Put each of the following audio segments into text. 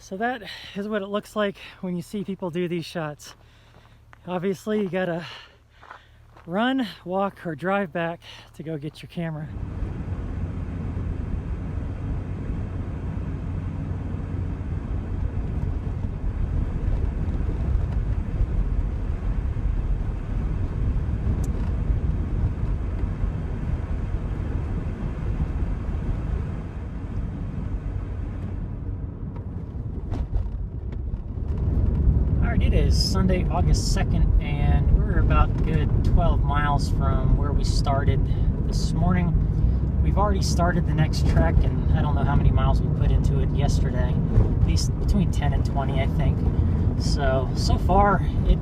So that is what it looks like when you see people do these shots. Obviously, you gotta run, walk, or drive back to go get your camera. It is Sunday, August 2nd, and we're about a good 12 miles from where we started this morning. We've already started the next trek, and I don't know how many miles we put into it yesterday. At least between 10 and 20, I think. So far, it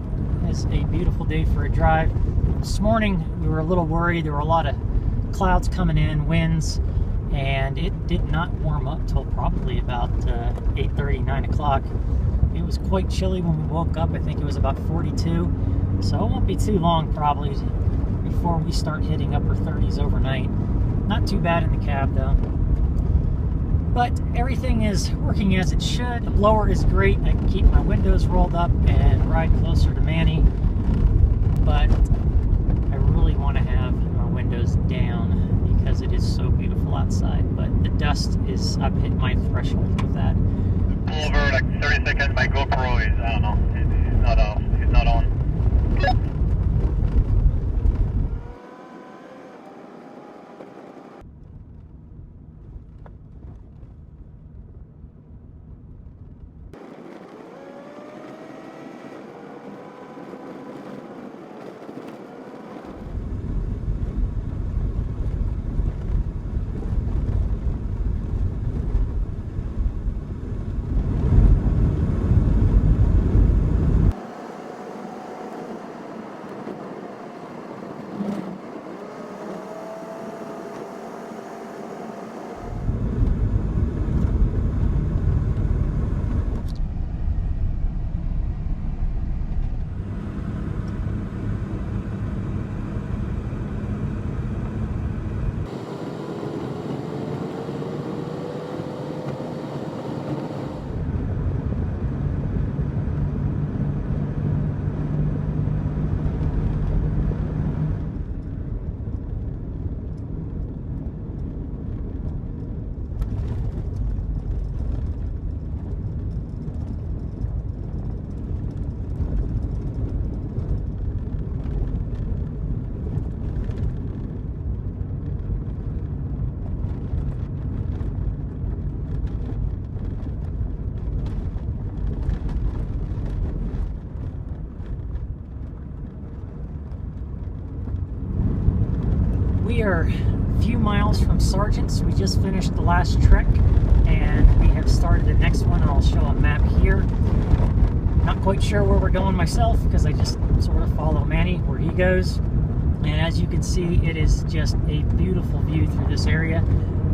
is a beautiful day for a drive. This morning, we were a little worried. There were a lot of clouds coming in, winds, and it did not warm up till probably about 8:30, 9 o'clock. It was quite chilly when we woke up. I think it was about 42. So it won't be too long probably before we start hitting upper 30s overnight. Not too bad in the cab though. But everything is working as it should. The blower is great. I can keep my windows rolled up and ride closer to Manny. But I really want to have my windows down because it is so beautiful outside. But the dust is, I've hit my threshold with that. Pull over like 30 seconds, my GoPro is, I don't know, it's not on. We are a few miles from Sargent's. We just finished the last trek and we have started the next one. I'll show a map here. Not quite sure where we're going myself because I just sort of follow Manny where he goes. And as you can see, it is just a beautiful view through this area.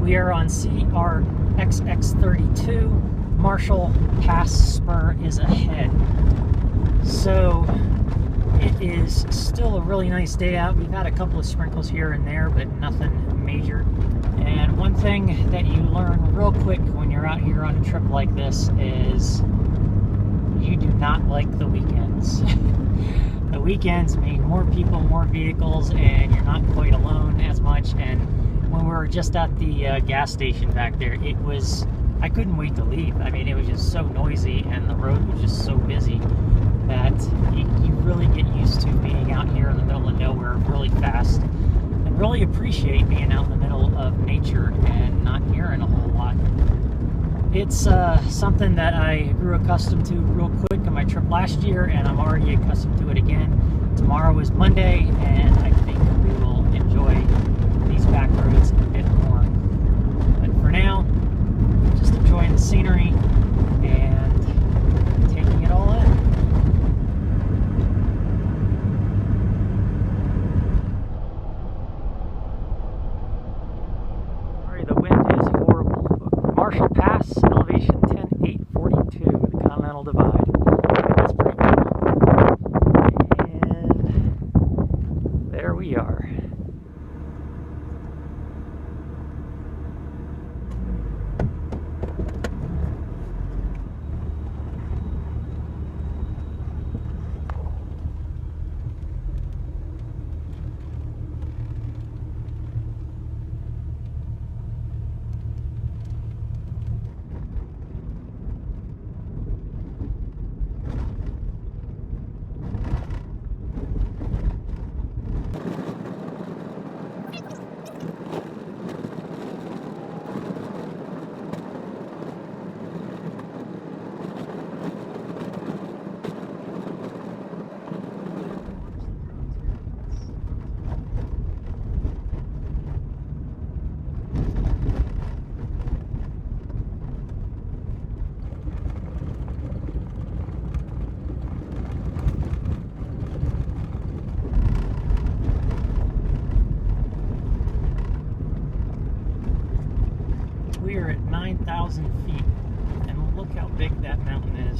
We are on CRXX32. Marshall Pass Spur is ahead. So it is still a really nice day out. We've had a couple of sprinkles here and there, but nothing major. And one thing that you learn real quick when you're out here on a trip like this is you do not like the weekends. The weekends mean more people, more vehicles, and you're not quite alone as much. And when we were just at the gas station back there, it was, I couldn't wait to leave. I mean, it was just so noisy and the road was just so busy that you really get used to being out here in the middle of nowhere really fast and really appreciate being out in the middle of nature and not hearing a whole lot. It's something that I grew accustomed to real quick on my trip last year, and I'm already accustomed to it again. Tomorrow is Monday, and I think we will enjoy these back roads a bit more. But for now, just enjoying the scenery and taking it all in. The wind is horrible. Marshall Pass, elevation 10,842, the Continental Divide. That's pretty cool. And there we are.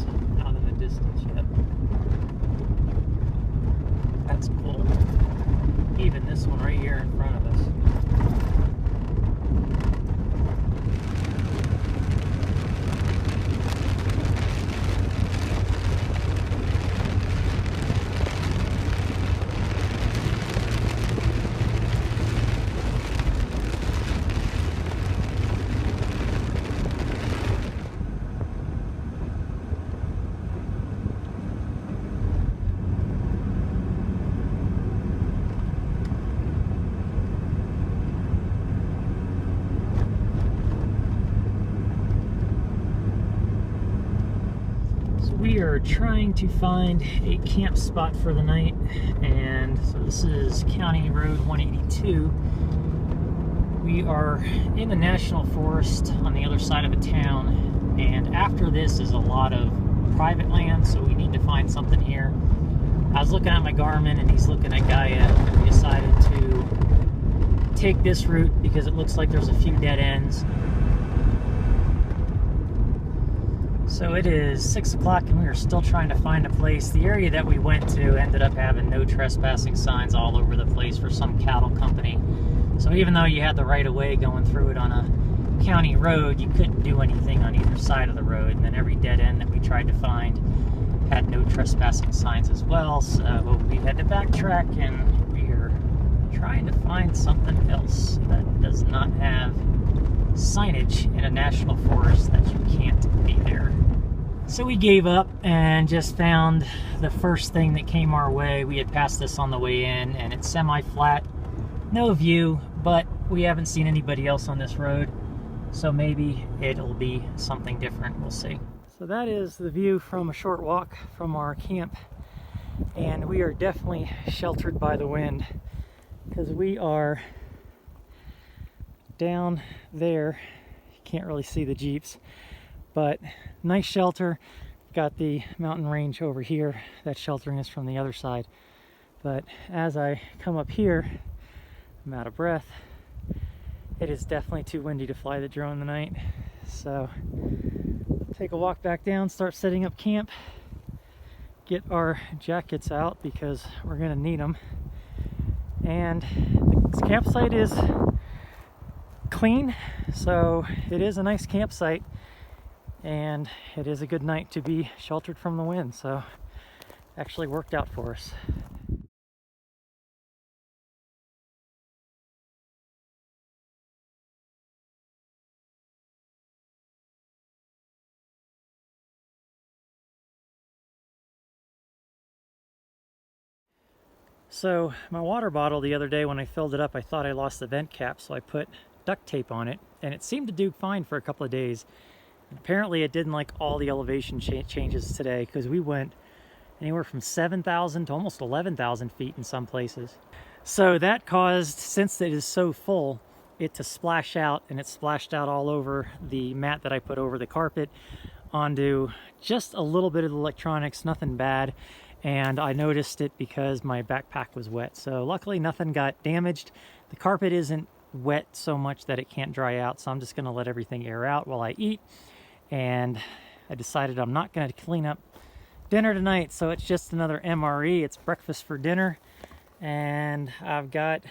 trees out in the distance yet. That's cool. Even this one right here in front of us. We are trying to find a camp spot for the night, and so this is County Road 182. We are in the National Forest on the other side of a town, and after this is a lot of private land, so we need to find something here. I was looking at my Garmin and he's looking at Gaia, and we decided to take this route because it looks like there's a few dead ends. So it is 6 o'clock and we are still trying to find a place. The area that we went to ended up having no trespassing signs all over the place for some cattle company. So even though you had the right of way going through it on a county road, you couldn't do anything on either side of the road. And then every dead end that we tried to find had no trespassing signs as well. So we had to backtrack, and we are trying to find something else that does not have signage in a national forest that you can't be there. So we gave up and just found the first thing that came our way. We had passed this on the way in, and it's semi-flat, no view, but we haven't seen anybody else on this road, so maybe it'll be something different. We'll see. So that is the view from a short walk from our camp, and we are definitely sheltered by the wind because we are down there. You can't really see the Jeeps, but nice shelter. Got the mountain range over here that's sheltering us from the other side. But as I come up here, I'm out of breath. It is definitely too windy to fly the drone tonight. So take a walk back down, start setting up camp, get our jackets out because we're gonna need them. And the campsite is clean, so it is a nice campsite, and it is a good night to be sheltered from the wind, so actually worked out for us. So my water bottle the other day, when I filled it up, I thought I lost the vent cap, so I put duct tape on it, and it seemed to do fine for a couple of days. And apparently it didn't like all the elevation changes today, because we went anywhere from 7,000 to almost 11,000 feet in some places. So that caused, since it is so full, it to splash out, and it splashed out all over the mat that I put over the carpet, onto just a little bit of the electronics, nothing bad. And I noticed it because my backpack was wet. So luckily nothing got damaged. The carpet isn't wet so much that it can't dry out, so I'm just gonna let everything air out while I eat. And I decided I'm not gonna clean up dinner tonight, so it's just another MRE. It's breakfast for dinner. And I've got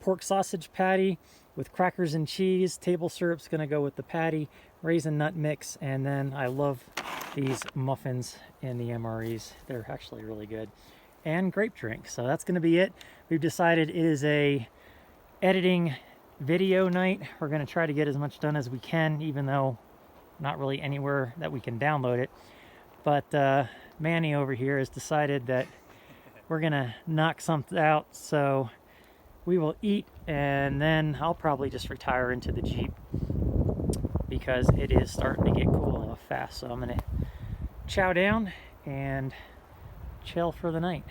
pork sausage patty with crackers and cheese. Table syrup's gonna go with the patty, raisin nut mix, and then I love these muffins in the MREs. They're actually really good. And grape drink. So that's gonna be it. We've decided it is a editing video night. We're gonna try to get as much done as we can, even though not really anywhere that we can download it. But Manny over here has decided that we're gonna knock something out, so we will eat, and then I'll probably just retire into the Jeep because it is starting to get cool fast. So I'm gonna chow down and chill for the night.